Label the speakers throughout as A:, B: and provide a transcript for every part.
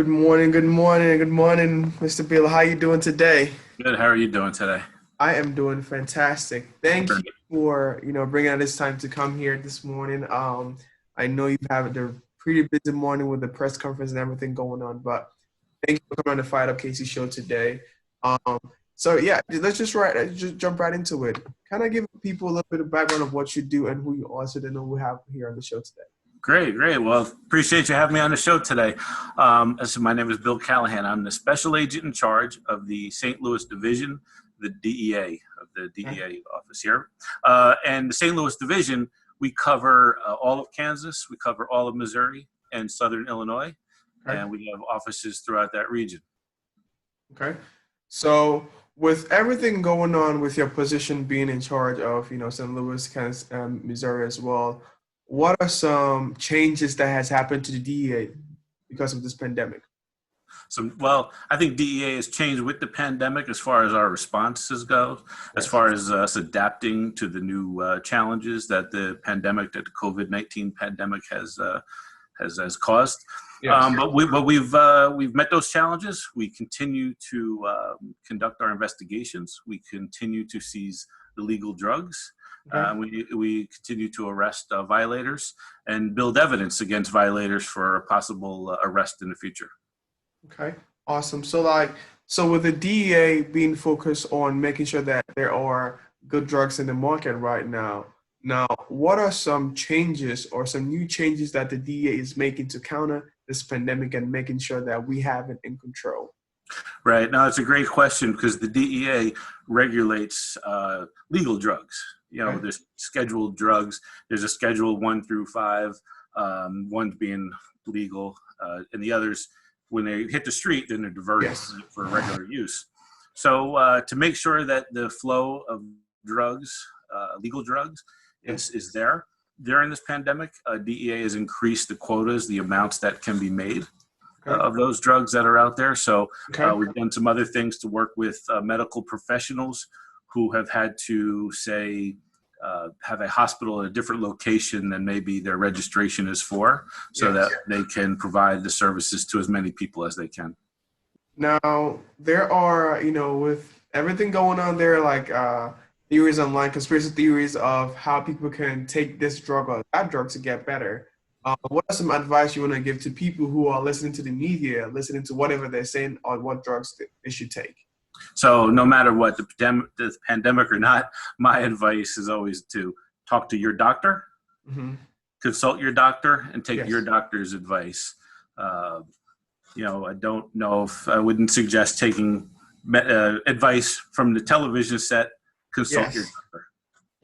A: Good morning, good morning, good morning, Mr. Bill. How you doing today?
B: Good. How are you doing today?
A: I am doing fantastic. Thank you
B: Great.
A: for, bringing out this time to come here this morning. I know you've had a pretty busy morning with the press conference and everything going on, but thank you for coming on the Fired Up Casey show today. Um, so yeah, let's just jump right into it. Kind of give people a little bit of background of what you do and who you are, so they know who we have here on the show today.
B: Great, great. Well, appreciate you having me on the show today. My name is Bill Callahan. I'm the special agent in charge of the St. Louis division, the DEA of the
A: Okay.
B: DEA office here. And the St. Louis division, we cover all of Kansas, we cover all of Missouri and Southern Illinois,
A: Okay.
B: and we have offices throughout that region.
A: Okay. So with everything going on with your position being in charge of, St. Louis, Kansas, Missouri as well, what are some changes that has happened to the DEA because of this pandemic?
B: Well, I think DEA has changed with the pandemic as far as our responses go, as
A: Yes.
B: far as us adapting to the new challenges that the COVID-19 pandemic has caused.
A: Yes.
B: We've met those challenges. We continue to conduct our investigations. We continue to seize illegal drugs.
A: Okay.
B: We continue to arrest violators and build evidence against violators for a possible arrest in the future.
A: Okay. Awesome. So with the DEA being focused on making sure that there are good drugs in the market right now, what are some changes or some new changes that the DEA is making to counter this pandemic and making sure that we have it in control?
B: Right. Now, it's a great question because the DEA regulates legal drugs.
A: Okay.
B: There's scheduled drugs. There's a schedule 1 through 5, one being legal, and the others, when they hit the street, then they're diverted
A: Yes.
B: for regular use. So to make sure that the flow of drugs, legal drugs,
A: Yes.
B: is there during this pandemic, DEA has increased the quotas, the amounts that can be made
A: Okay.
B: of those drugs that are out there. So
A: Okay.
B: we've done some other things to work with medical professionals who have had to, say, have a hospital at a different location than maybe their registration is for, so
A: Yes.
B: that they can provide the services to as many people as they can.
A: Now, there are, with everything going on there, like theories online, conspiracy theories of how people can take this drug or that drug to get better. What are some advice you want to give to people who are listening to the media, listening to whatever they're saying on what drugs they should take?
B: So no matter what, the pandemic or not, my advice is always to talk to your doctor,
A: Hmm.
B: consult your doctor, and take your
A: Yes.
B: doctor's advice. Uh, I don't know if I wouldn't suggest taking advice from the television set. Consult your
A: Yes.
B: doctor.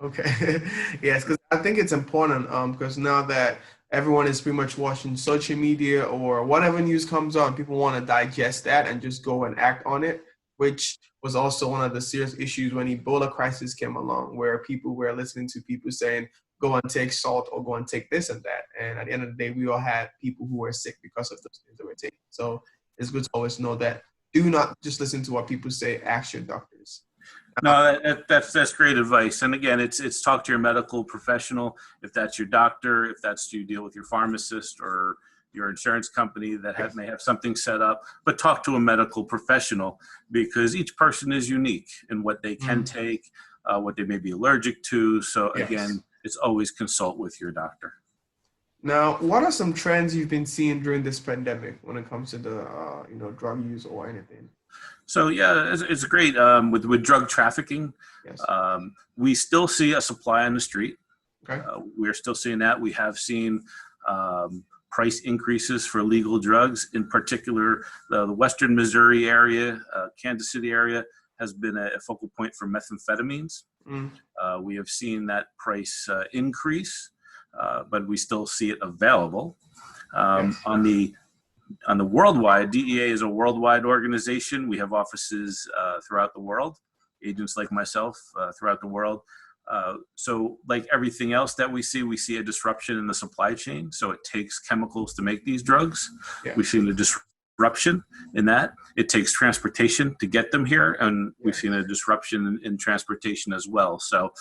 A: Okay. Yes, because I think it's important because now that everyone is pretty much watching social media or whatever news comes on, people want to digest that and just go and act on it, which was also one of the serious issues when Ebola crisis came along, where people were listening to people saying, go and take salt or go and take this and that. And at the end of the day, we all had people who were sick because of those things that were taken. So it's good to always know that do not just listen to what people say, ask your doctors.
B: No, that's great advice. And again, it's talk to your medical professional. If that's your doctor, if that's you deal with your pharmacist or your insurance company that
A: Yes.
B: may have something set up, but talk to a medical professional because each person is unique in what they can
A: Mhm.
B: take, what they may be allergic to. So
A: Yes.
B: again, it's always consult with your doctor.
A: Now, what are some trends you've been seeing during this pandemic when it comes to the drug use or anything?
B: So yeah, it's great with drug trafficking.
A: Yes.
B: We still see a supply on the street.
A: Okay.
B: We're still seeing that. We have seen price increases for legal drugs. In particular, the Western Missouri area, Kansas City area, has been a focal point for methamphetamines.
A: Mm.
B: We have seen that price increase, but we still see it available.
A: Yes.
B: On the worldwide, DEA is a worldwide organization. We have offices throughout the world, agents like myself throughout the world. So like everything else that we see a disruption in the supply chain. So it takes chemicals to make these drugs. We've
A: Yes.
B: seen a disruption in that. It takes transportation to get them here, and we've seen
A: Yes.
B: a disruption in transportation as well. So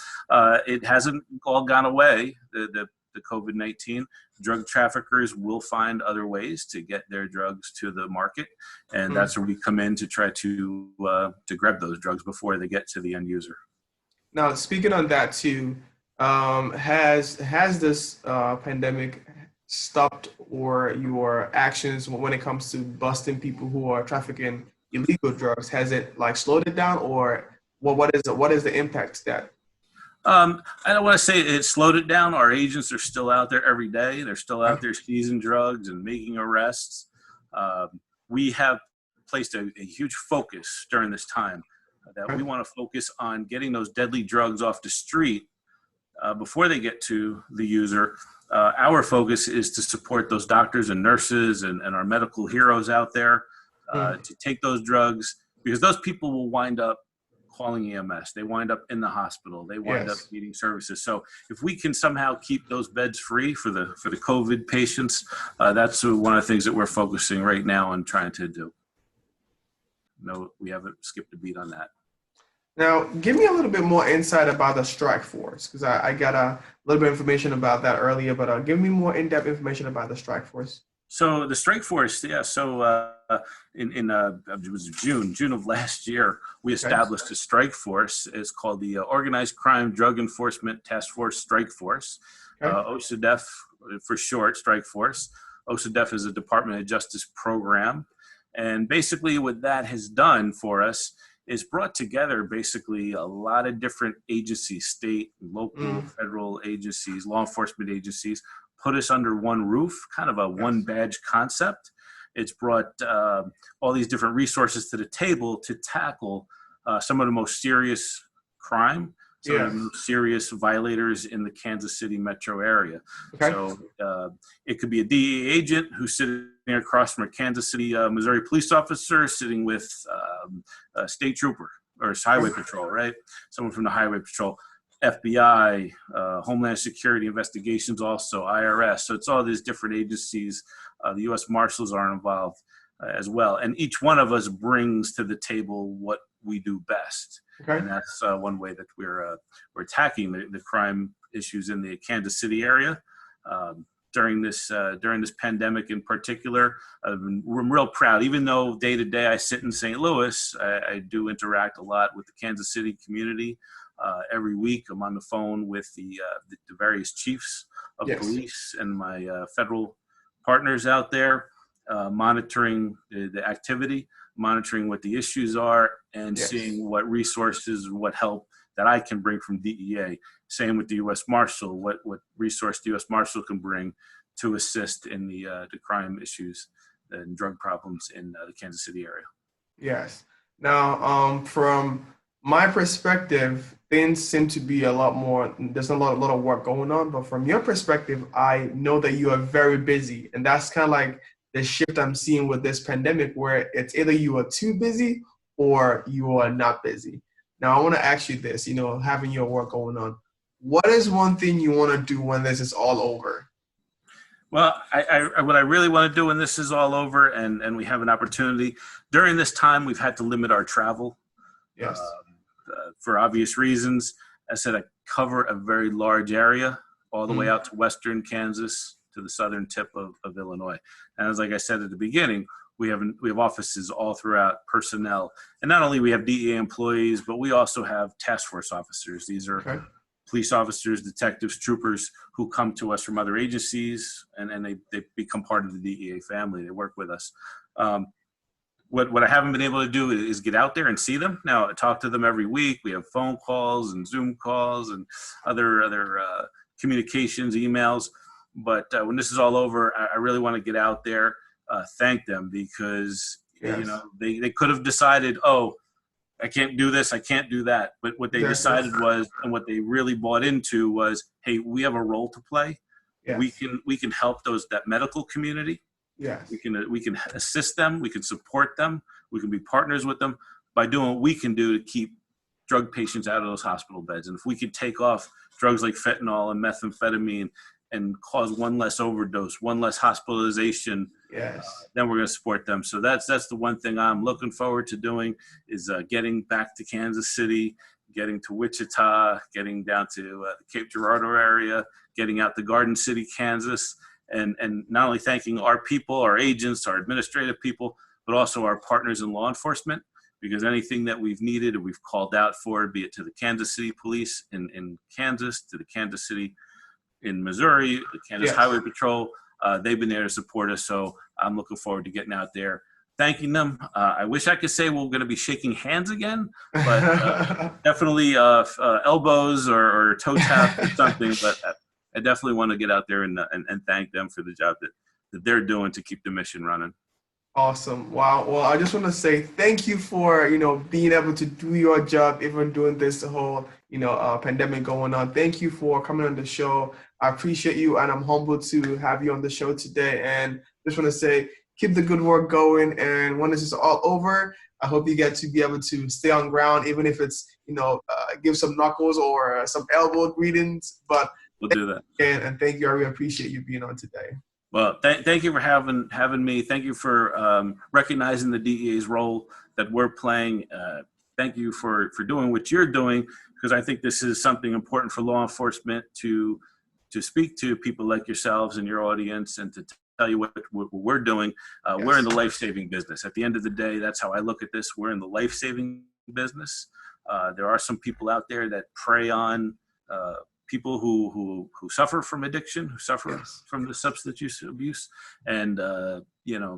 B: it hasn't all gone away. The the COVID-19, drug traffickers will find other ways to get their drugs to the market, and that's where we come in to try to grab those drugs before they get to the end user.
A: Now, speaking on that too, has this pandemic stopped or your actions when it comes to busting people who are trafficking illegal drugs? Has it like slowed it down, or what is the impact to that?
B: I don't want to say it slowed it down. Our agents are still out there every day. They're still out there seizing drugs and making arrests. We have placed a huge focus during this time that we want to focus on getting those deadly drugs off the street before they get to the user. Our focus is to support those doctors and nurses and our medical heroes out there to take those drugs, because those people will wind up calling EMS. They wind up in the hospital. They wind up needing services. So if we can somehow keep those beds free for the COVID patients, that's one of the things that we're focusing right now on trying to do. No, we haven't skipped a beat on that.
A: Now, give me a little bit more insight about the strike force, because I got a little bit of information about that earlier, but give me more in-depth information about the strike force.
B: So the strike force, yeah. So it was June of last year, we established a strike force. It's called the Organized Crime Drug Enforcement Task Force Strike Force, OSDEF for short, Strike Force. OSDEF is a Department of Justice program, and basically what that has done for us is brought together basically a lot of different agencies, state, local, federal agencies, law enforcement agencies, put us under one roof, kind of a one badge concept. It's brought all these different resources to the table to tackle some of the most serious crime, some of the most serious violators in the Kansas City metro area. So it could be a DEA agent who's sitting across from a Kansas City, Missouri police officer sitting with a state trooper or highway patrol, right? Someone from the highway patrol. FBI, Homeland Security Investigations, also IRS. So it's all these different agencies. The U.S. Marshals are involved as well. And each one of us brings to the table what we do best. And that's one way that we're attacking the crime issues in the Kansas City area. During this pandemic in particular, I'm real proud. Even though day to day I sit in St. Louis, I do interact a lot with the Kansas City community. Every week I'm on the phone with the various chiefs of police and my federal partners out there, monitoring the activity, monitoring what the issues are, and seeing what resources, what help that I can bring from DEA. Same with the U.S. Marshal, what resource the U.S. Marshal can bring to assist in the crime issues and drug problems in the Kansas City area.
A: Yes. Now, from my perspective, things seem to be a lot more, there's a lot of work going on, but from your perspective, I know that you are very busy, and that's kind of like the shift I'm seeing with this pandemic, where it's either you are too busy or you are not busy. Now, I want to ask you this, having your work going on, what is one thing you want to do when this is all over?
B: Well, what I really want to do when this is all over and we have an opportunity, during this time, we've had to limit our travel. For obvious reasons. I said I cover a very large area, all the way out to western Kansas to the southern tip of Illinois. And as like I said at the beginning, we have offices all throughout, personnel. And not only we have DEA employees, but we also have task force officers. These are police officers, detectives, troopers who come to us from other agencies, and they become part of the DEA family. They work with us. What I haven't been able to do is get out there and see them. Now, I talk to them every week. We have phone calls and Zoom calls and other communications, emails. But when this is all over, I really want to get out there, thank them, because they could have decided, oh, I can't do this, I can't do that. But what they decided was, and what they really bought into was, hey, we have a role to play. We can help that medical community. We can assist them. We can support them. We can be partners with them by doing what we can do to keep drug patients out of those hospital beds. And if we could take off drugs like fentanyl and methamphetamine and cause one less overdose, one less hospitalization, then we're going to support them. So that's the one thing I'm looking forward to doing is getting back to Kansas City, getting to Wichita, getting down to the Cape Girardeau area, getting out to Garden City, Kansas, and not only thanking our people, our agents, our administrative people, but also our partners in law enforcement, because anything that we've needed or we've called out for, be it to the Kansas City Police in Kansas, to the Kansas City in Missouri, the Kansas
A: Yes.
B: Highway Patrol, they've been there to support us. So I'm looking forward to getting out there, thanking them. I wish I could say we're going to be shaking hands again, but definitely elbows or toe taps or something. But I definitely want to get out there and thank them for the job that they're doing to keep the mission running.
A: Awesome. Wow. Well, I just want to say thank you for, being able to do your job, even during this whole, pandemic going on. Thank you for coming on the show. I appreciate you, and I'm humbled to have you on the show today. And just want to say, keep the good work going. And when this is all over, I hope you get to be able to stay on ground, even if it's, give some knuckles or some elbow greetings. But
B: we'll do that.
A: And thank you. I really appreciate you being on today.
B: Well, thank you for having me. Thank you for recognizing the DEA's role that we're playing. Thank you for doing what you're doing, because I think this is something important for law enforcement to speak to people like yourselves and your audience, and to tell you what we're doing. Yes. We're in the life-saving business. At the end of the day, that's how I look at this. We're in the life-saving business. There are some people out there that prey on people who suffer from addiction, who suffer yes. from the substance use abuse. And,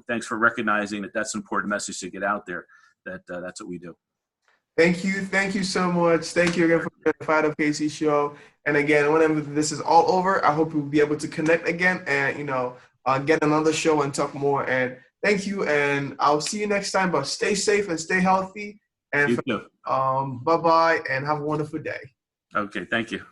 B: thanks for recognizing that that's an important message to get out there, that's what we do.
A: Thank you. Thank you so much. Thank you again for the FiredUp KC show. And again, whenever this is all over, I hope we'll be able to connect again and, get another show and talk more. And thank you. And I'll see you next time, but stay safe and stay healthy. And bye-bye and have a wonderful day.
B: Okay. Thank you.